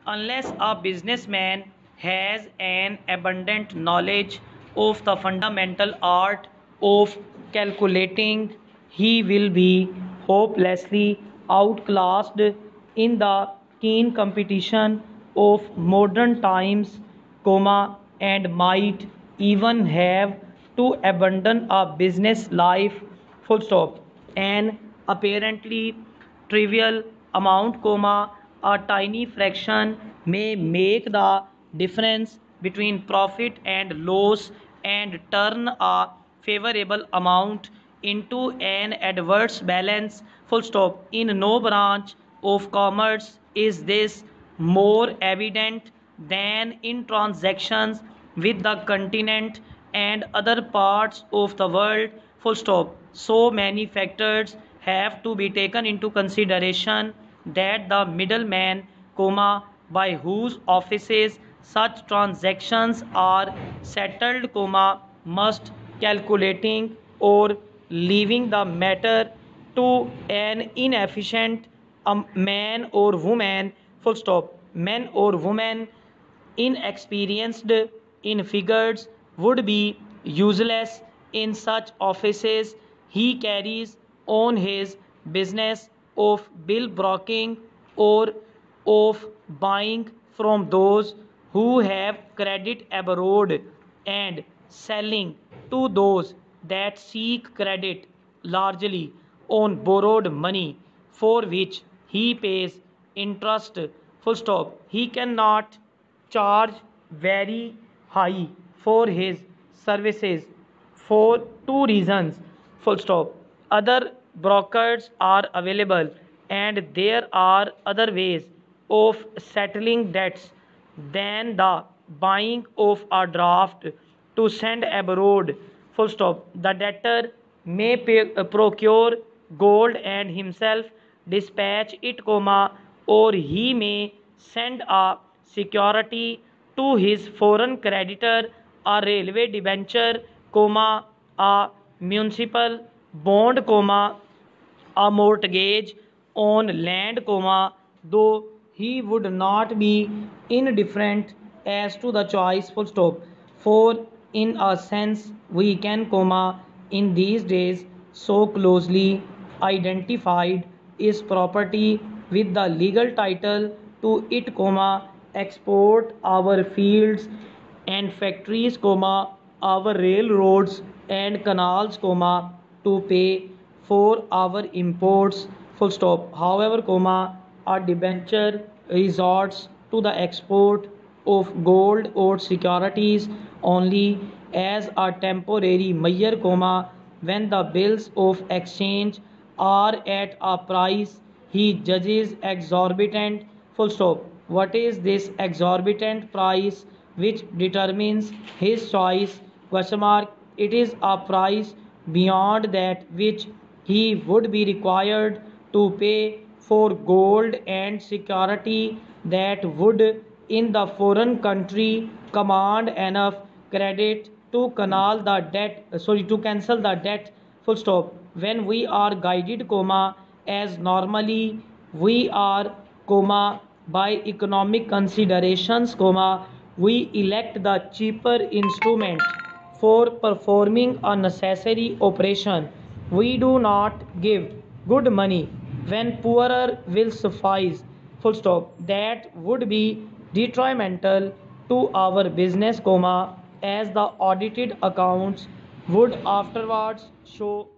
Unless a businessman has an abundant knowledge of the fundamental art of calculating, he will be hopelessly outclassed in the keen competition of modern times, and might even have to abandon a business life, full stop. An apparently trivial amount, a tiny fraction may make the difference between profit and loss and turn a favorable amount into an adverse balance, full stop. In no branch of commerce is this more evident than in transactions with the continent and other parts of the world, full stop. So many factors have to be taken into consideration that the middleman, by whose offices such transactions are settled, must calculating or leaving the matter to an inefficient man or woman, full stop. Men or women inexperienced in figures would be useless in such offices. He carries on his business of bill broking or of buying from those who have credit abroad and selling to those that seek credit largely on borrowed money for which he pays interest, full stop. He cannot charge very high for his services for two reasons, full stop. Other brokers are available and there are other ways of settling debts than the buying of a draft to send abroad, full stop. The debtor may procure gold and himself dispatch it, or he may send a security to his foreign creditor, a railway debenture, a municipal bond, a mortgage on land, though he would not be indifferent as to the choice, full stop. For in a sense we can, in these days so closely identified is property with the legal title to it, export our fields and factories, our railroads and canals, to pay for our imports, full stop. However, a debenture resorts to the export of gold or securities only as a temporary measure, when the bills of exchange are at a price he judges exorbitant, full stop. What is this exorbitant price which determines his choice, question mark? It is a price beyond that which he would be required to pay for gold and security that would in the foreign country command enough credit to cancel the debt, full stop. When we are guided, as normally we are, by economic considerations, we elect the cheaper instrument for performing a necessary operation. We do not give good money when poorer will suffice, full stop. That would be detrimental to our business, as the audited accounts would afterwards show.